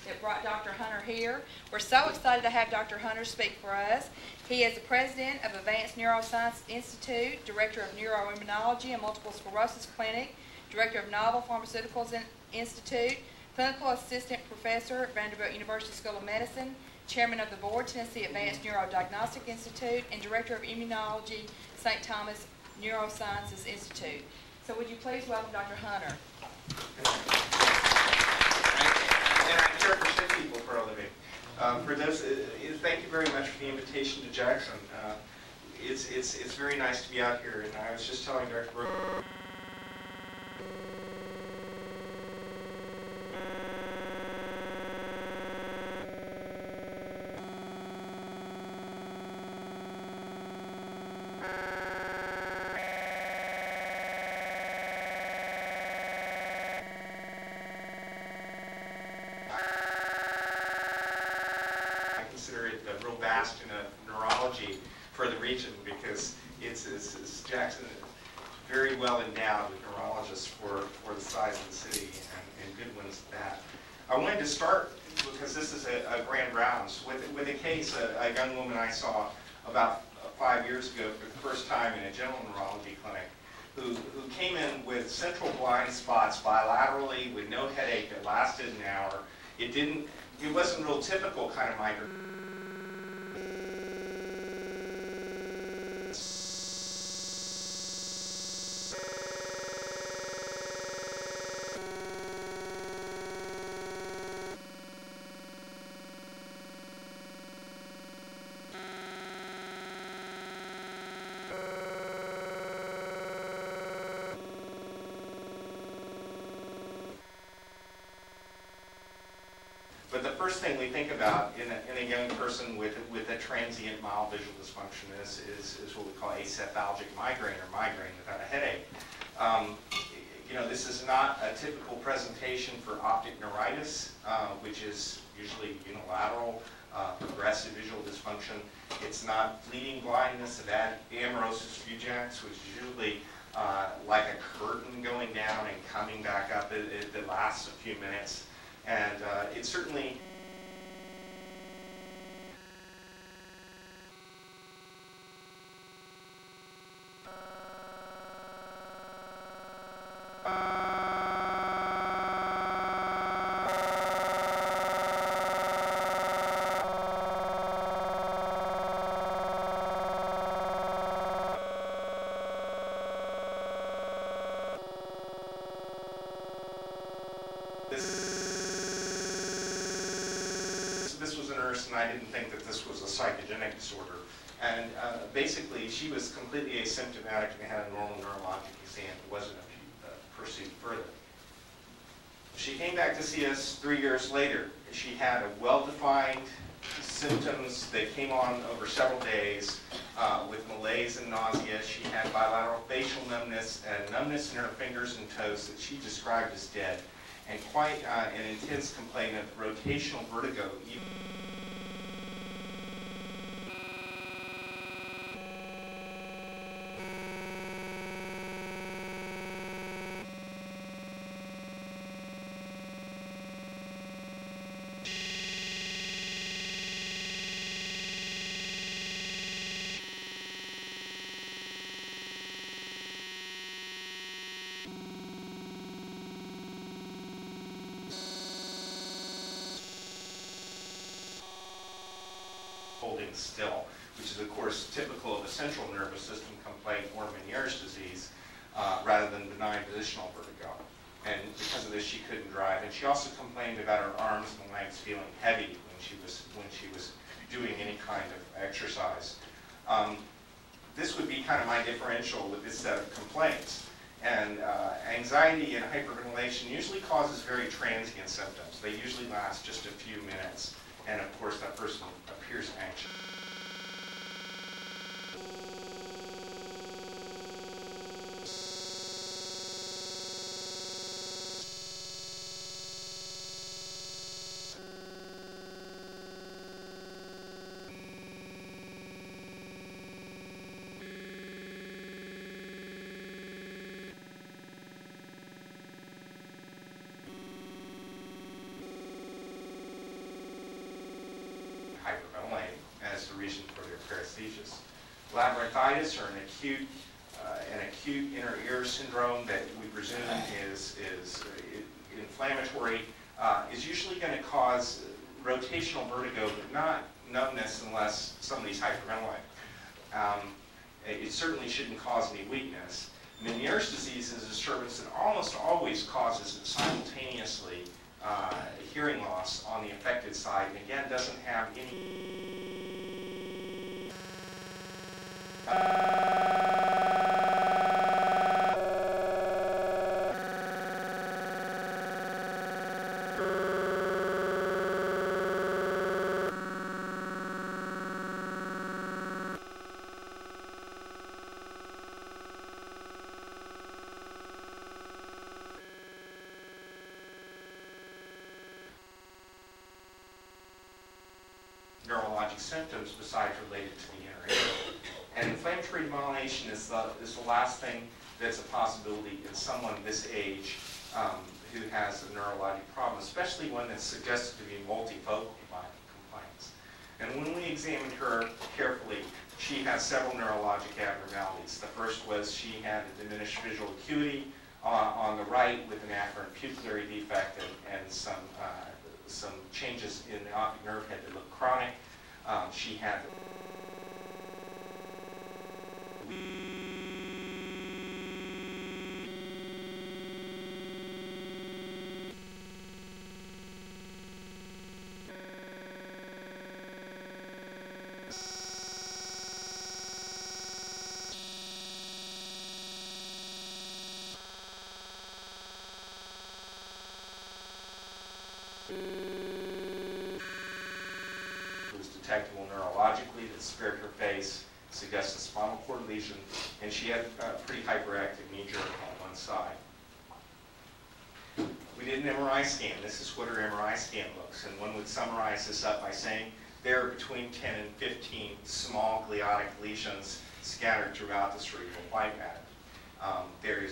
that brought Dr. Hunter here. We're so excited to have Dr. Hunter speak for us. He is the president of Advanced Neuroscience Institute, director of Neuroimmunology and Multiple Sclerosis Clinic, director of Novel Pharmaceuticals Institute, clinical assistant professor at Vanderbilt University School of Medicine, chairman of the board, Tennessee Advanced Neurodiagnostic Institute, and director of Immunology, St. Thomas Neurosciences Institute. So would you please welcome Dr. Hunter. And I care for sick people for a living. For those, thank you very much for the invitation to Jackson. It's very nice to be out here, and I was just telling Dr. Brooke. A real bastion of neurology for the region, because it's Jackson is very well endowed with neurologists for the size of the city, and good ones at that. I wanted to start, because this is a grand rounds, with a case, a young woman I saw about 5 years ago for the first time in a general neurology clinic, who came in with central blind spots bilaterally with no headache that lasted an hour. It wasn't real typical kind of migraine. But the first thing we think about in a young person with a transient mild visual dysfunction is what we call acephalgic migraine, or migraine without a headache. This is not a typical presentation for optic neuritis, which is usually unilateral, progressive visual dysfunction. It's not fleeting blindness of amaurosis fugax, which is usually like a curtain going down and coming back up. It lasts a few minutes. And it certainly this was a nurse, and I didn't think that this was a psychogenic disorder. And basically, she was completely asymptomatic and had a normal neurologic exam. It wasn't pursued further. She came back to see us 3 years later. She had a well-defined symptoms that came on over several days with malaise and nausea. She had bilateral facial numbness and numbness in her fingers and toes that she described as dead, and quite an intense complaint of rotational vertigo. Holding still, which is of course typical of a central nervous system complaint or Meniere's disease, rather than benign positional vertigo. And because of this, she couldn't drive. And she also complained about her arms and legs feeling heavy when she was doing any kind of exercise. This would be kind of my differential with this set of complaints. And anxiety and hyperventilation usually causes very transient symptoms. They usually last just a few minutes. And of course, that person appears anxious. hyperventilating as the reason for their paresthesias. Labyrinthitis, or an acute inner ear syndrome that we presume is inflammatory, is usually going to cause rotational vertigo, but not numbness unless somebody's hyperventilating. It certainly shouldn't cause any weakness. Meniere's disease is a disturbance that almost always causes simultaneously hearing loss on the affected side, and again doesn't have any neurologic symptoms besides related to the inner ear. And inflammatory demyelination is the last thing that's a possibility in someone this age who has a neurologic problem, especially one that's suggested to be multifocal complaints. And when we examined her carefully, she has several neurologic abnormalities. The first was she had a diminished visual acuity on the right with an afferent pupillary defect and some changes in the optic nerve head that looked chronic. She had detectable neurologically that spared her face, suggests a spinal cord lesion, and she had a pretty hyperactive knee jerk on one side. We did an MRI scan. This is what her MRI scan looks, and one would summarize this up by saying there are between 10 and 15 small gliotic lesions scattered throughout the cerebral white matter.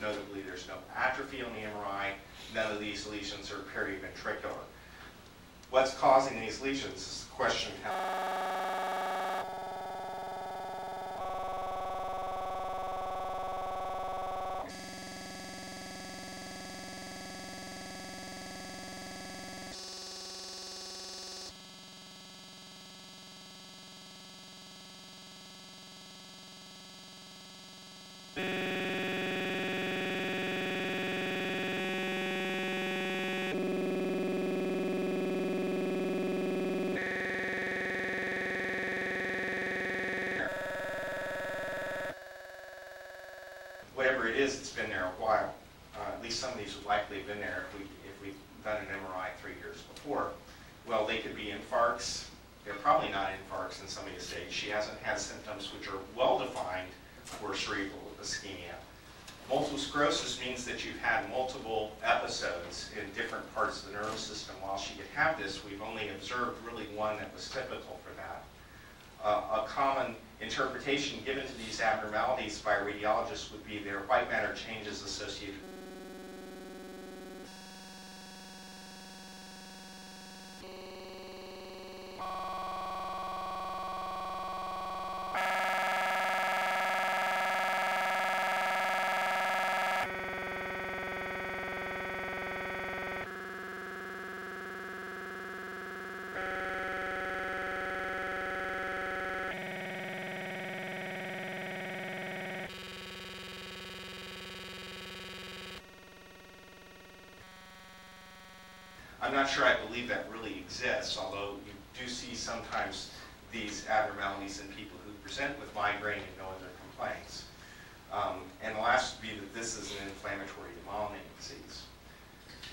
Notably, there's no atrophy on the MRI. None of these lesions are periventricular. What's causing these lesions is the question. Whatever it is, it's been there a while. At least some of these would likely have been there if we'd done an MRI 3 years before. Well, they could be infarcts. They're probably not infarcts in some of these stages. She hasn't had symptoms which are well-defined for cerebral ischemia. Multiple sclerosis means that you've had multiple episodes in different parts of the nervous system. While she could have this, we've only observed really one that was typical for that. A common interpretation given to these abnormalities by radiologists would be their white matter changes associated. I'm not sure I believe that really exists, although you do see sometimes these abnormalities in people who present with migraine and no other complaints. And the last would be that this is an inflammatory demyelinating disease.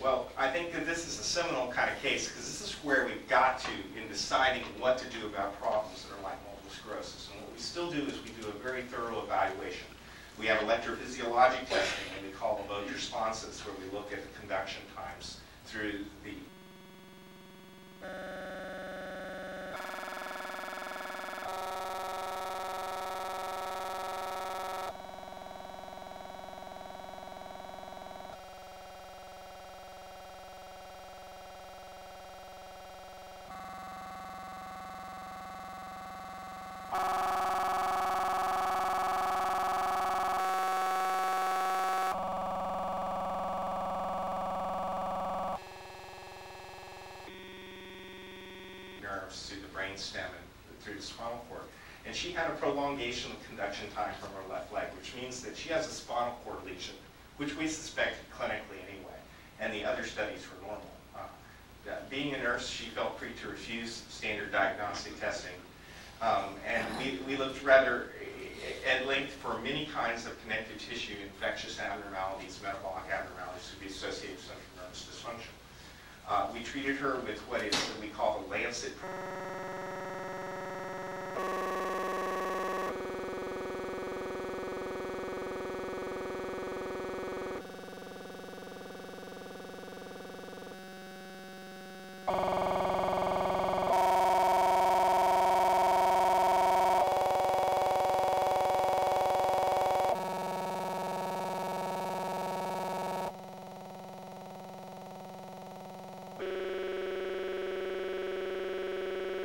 Well, I think that this is a seminal kind of case because this is where we've got to in deciding what to do about problems that are like multiple sclerosis. And what we still do is we do a very thorough evaluation. We have electrophysiologic testing, and we call the mode responses, where we look at the conduction times through the nerves through the brain stem and through the spinal cord. And she had a prolongation of conduction time from her left leg, which means that she has a spinal cord lesion, which we suspected clinically anyway, and the other studies were normal. Being a nurse, she felt free to refuse standard diagnostic testing, and we looked rather at length for many kinds of connective tissue infectious abnormalities, metabolic abnormalities to be associated with central nervous dysfunction. We treated her with what we call the Lancet.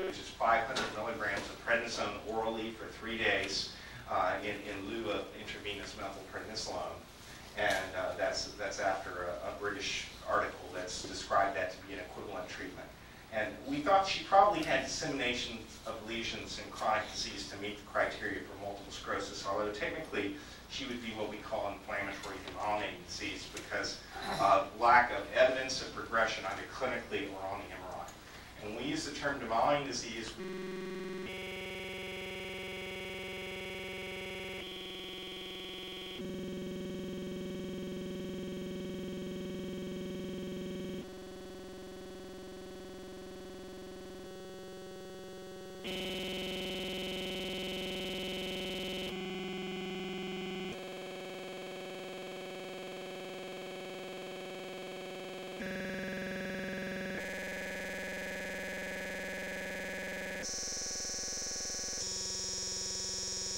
Which is 500 milligrams of prednisone orally for 3 days in lieu of intravenous methylprednisolone. And that's after a British article that's described that to be an equivalent treatment. And we thought she probably had dissemination of lesions in chronic disease to meet the criteria for multiple sclerosis, although technically she would be what we call inflammatory demyelinating disease because of lack of evidence of progression either clinically or on the MRI. And when we use the term demyelinating disease,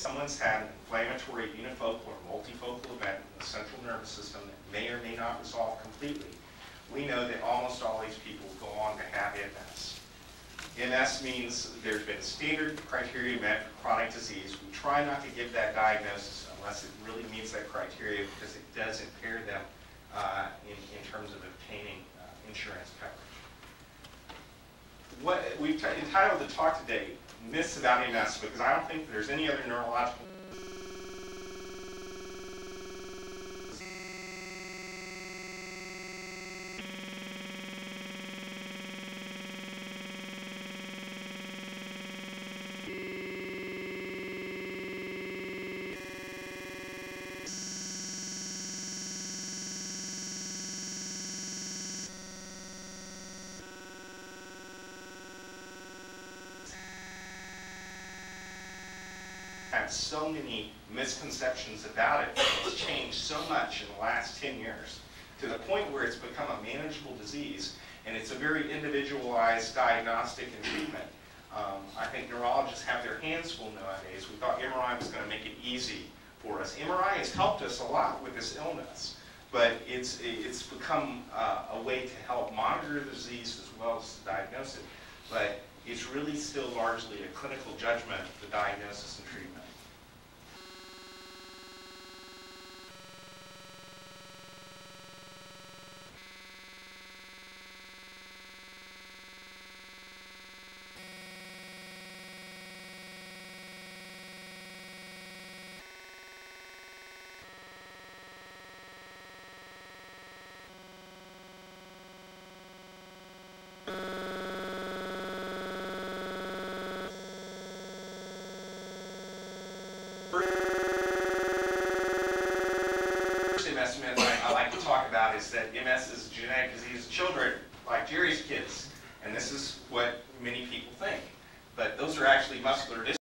someone's had an inflammatory unifocal or multifocal event in the central nervous system that may or may not resolve completely, we know that almost all these people go on to have MS. MS means there's been standard criteria met for chronic disease. We try not to give that diagnosis unless it really meets that criteria because it does impair them in terms of obtaining insurance coverage. What we've entitled the talk today, Myths About MS, because I don't think there's any other neurological had so many misconceptions about it. It's changed so much in the last 10 years to the point where it's become a manageable disease, and it's a very individualized diagnostic and treatment. I think neurologists have their hands full nowadays. We thought MRI was going to make it easy for us. MRI has helped us a lot with this illness, but it's become a way to help monitor the disease as well as to diagnose it. But it's really still largely a clinical judgment, the diagnosis and treatment. First MS myth I like to talk about is that MS is a genetic disease of children, like Jerry's kids, and this is what many people think. But those are actually muscular dystrophies.